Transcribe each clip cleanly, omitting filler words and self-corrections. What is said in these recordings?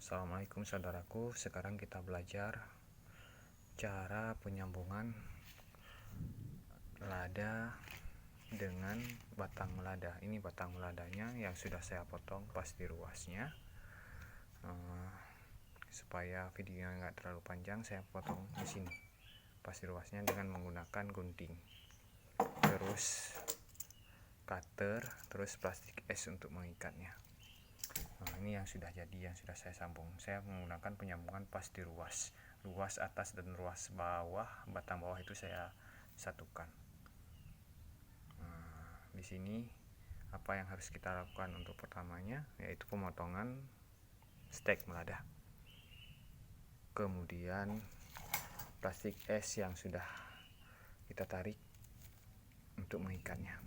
Assalamualaikum saudaraku, sekarang kita belajar cara penyambungan lada dengan batang lada. Ini batang ladanya yang sudah saya potong pas di ruasnya. Supaya videonya nggak terlalu panjang, saya potong di sini pas di ruasnya dengan menggunakan gunting, terus cutter, terus plastik es untuk mengikatnya. Ini yang sudah jadi, yang sudah saya sambung. Saya menggunakan penyambungan pas di ruas atas dan ruas bawah, batang bawah itu saya satukan. Di sini apa yang harus kita lakukan untuk pertamanya, yaitu pemotongan stek melada. Kemudian plastik es yang sudah kita tarik untuk mengikatnya.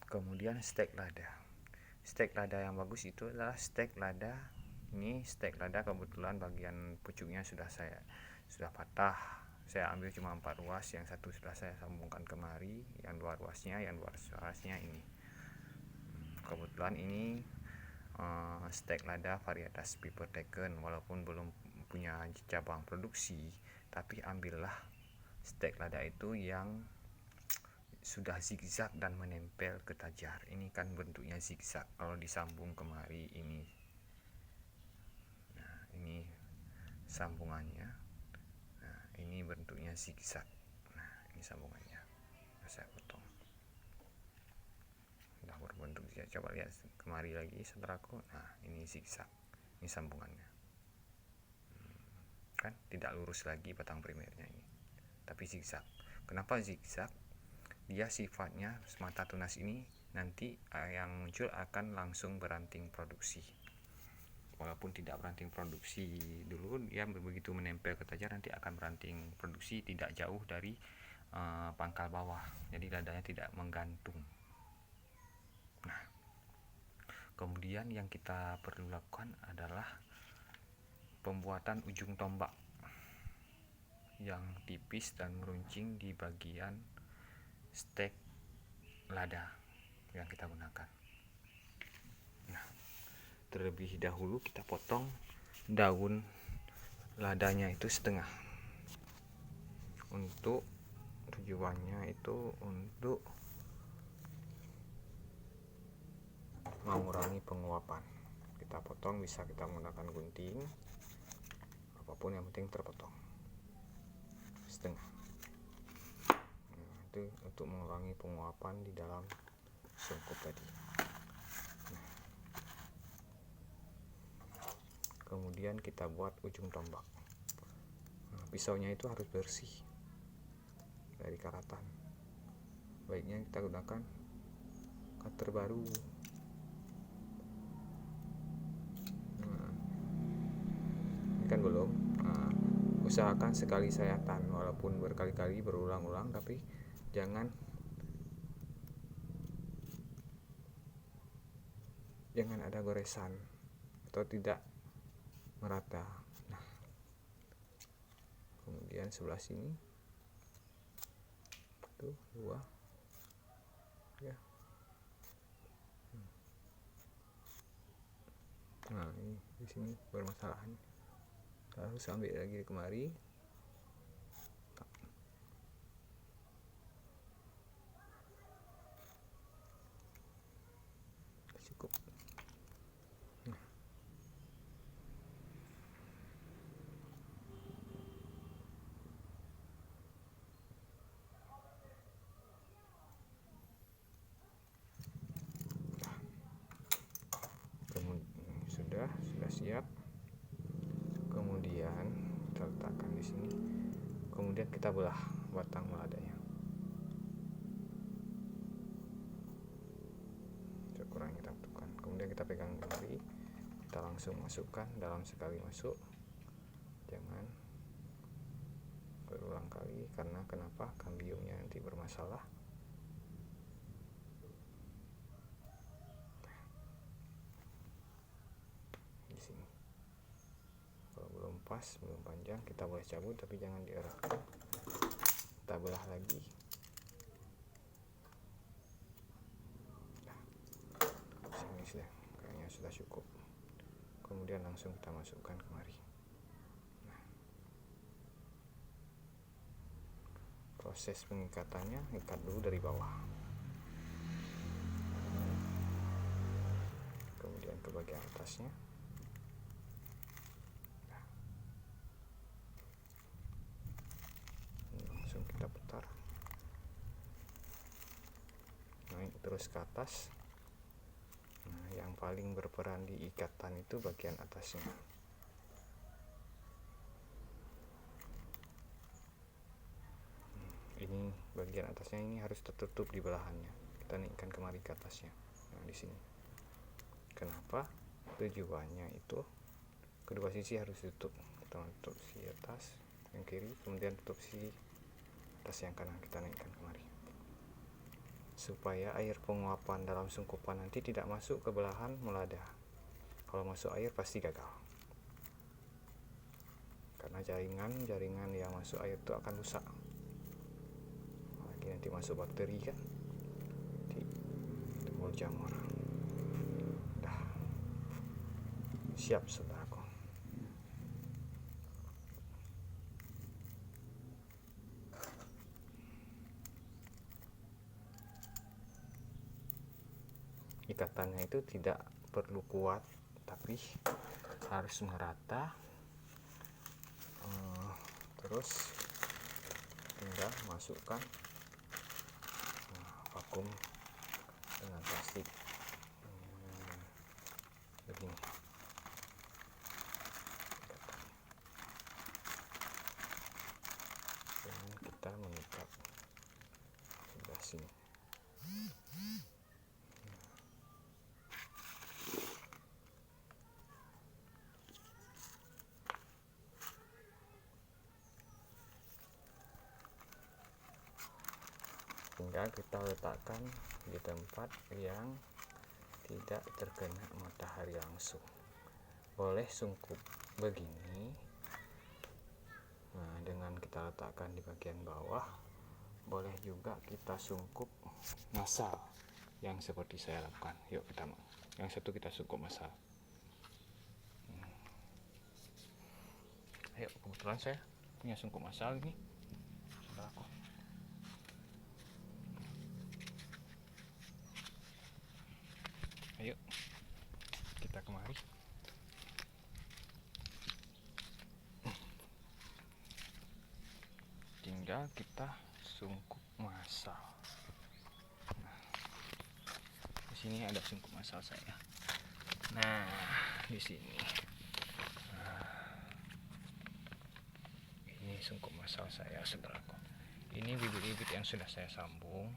Kemudian stek lada. Stek lada yang bagus itu adalah stek lada. Ini stek lada kebetulan bagian pucuknya sudah patah. Saya ambil cuma 4 ruas, yang satu sudah saya sambungkan kemari, yang 2 ruasnya ini. Kebetulan ini stek lada varietas Piper Teken, walaupun belum punya cabang produksi, tapi ambillah stek lada itu yang sudah zigzag dan menempel ke tajar. Ini kan bentuknya zigzag kalau disambung kemari ini. Nah, ini sambungannya. Nah, ini bentuknya zigzag. Nah, ini sambungannya. Saya potong. Sudah berbentuk zigzag. Coba lihat kemari lagi saudaraku. Nah, ini zigzag. Ini sambungannya. Kan tidak lurus lagi batang primernya ini, tapi zigzag. Kenapa zigzag? Dia sifatnya semata tunas ini nanti yang muncul akan langsung beranting produksi. Walaupun tidak beranting produksi dulu, dia begitu menempel ke tajar nanti akan beranting produksi tidak jauh dari pangkal bawah. Jadi ladanya tidak menggantung. Nah, kemudian yang kita perlu lakukan adalah pembuatan ujung tombak yang tipis dan meruncing di bagian stek lada yang kita gunakan. Nah, terlebih dahulu kita potong daun ladanya itu setengah. Untuk tujuannya itu untuk mengurangi penguapan. Kita potong, bisa kita menggunakan gunting, apapun yang penting terpotong setengah. Itu untuk mengurangi penguapan di dalam sungkup tadi. Kemudian kita buat ujung tombak. Pisaunya itu harus bersih dari karatan. Baiknya kita gunakan cutter baru. Ini kan belum. Usahakan sekali sayatan, walaupun berkali-kali berulang-ulang, tapi jangan ada goresan atau tidak merata. Nah, kemudian sebelah sini tuh 2 ya. Nah, ini di sini bermasalahan. Harus ambil lagi kemari. Cukup. Nah. Kemudian sudah siap. Kemudian kita letakkan di sini. Kemudian kita belah batang ladanya. Sekurang kita butuhkan. Kemudian kita pegang kembali. Kita langsung masukkan dalam sekali masuk. Jangan berulang kali, karena kenapa? Kambiumnya nanti bermasalah. Di sini. Kalau belum pas, belum panjang, kita boleh cabut, tapi jangan dieratkan. Kita belah lagi. Nah, sini sudah, kayaknya sudah cukup. Kemudian kemudian langsung kita masukkan kemari. Proses pengikatannya, ikat dulu dari bawah, kemudian ke bagian atasnya. Langsung kita putar, naik terus ke atas. Nah, yang paling berperan di ikatan itu bagian atasnya. Ini bagian atasnya ini harus tertutup di belahannya. Kita naikkan kemari ke atasnya. Nah, di sini. Kenapa? Tujuannya itu kedua sisi harus tutup. Kita tutup sisi atas yang kiri, kemudian tutup sisi atas yang kanan, kita naikkan kemari. Supaya air penguapan dalam sungkupan nanti tidak masuk ke belahan melada. Kalau masuk air pasti gagal. Karena jaringan yang masuk air itu akan rusak. Apalagi nanti masuk bakteri kan, timbul jamur. Dah siap saudaraku. Ikatannya itu tidak perlu kuat, tapi harus merata. Terus tinggal masukkan vakum dengan plastik begini. Dan kita mengikat sebelah sini. Tinggal kita letakkan di tempat yang tidak terkena matahari langsung. Boleh sungkup begini. Nah, dengan kita letakkan di bagian bawah, boleh juga kita sungkup massal yang seperti saya lakukan. Yuk kita yang satu kita sungkup massal. Ayo, kebetulan saya punya sungkup massal ini. Saudaraku. Ayo kita kemari. Tinggal kita sungkup massal. Nah, di sini ada sungkup massal saya. Nah, di sini. Ini sungkup massal saya, saudaraku. Ini bibit-bibit yang sudah saya sambung.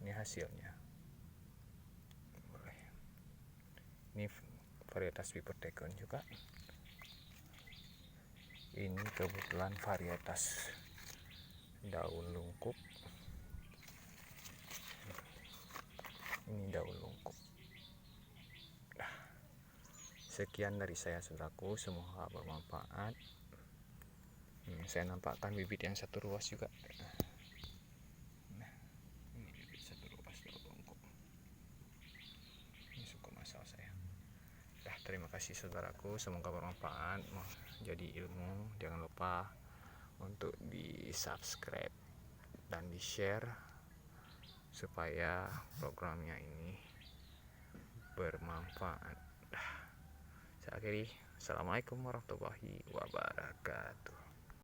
Ini hasilnya. Boleh. Ini varietas Pipertekon juga. Ini kebetulan varietas daun lungkup. Ini daun lungkup. Nah, sekian dari saya, saudaraku. Semoga bermanfaat. Saya nampakkan bibit yang satu ruas juga. Nah, ini bibit satu ruas daun lungkup. Ini suku massal saya. Dah, terima kasih saudaraku. Semoga bermanfaat. Jadi ilmu. Jangan lupa untuk di subscribe dan di share supaya programnya ini bermanfaat. Saya akhiri. Assalamualaikum warahmatullahi wabarakatuh.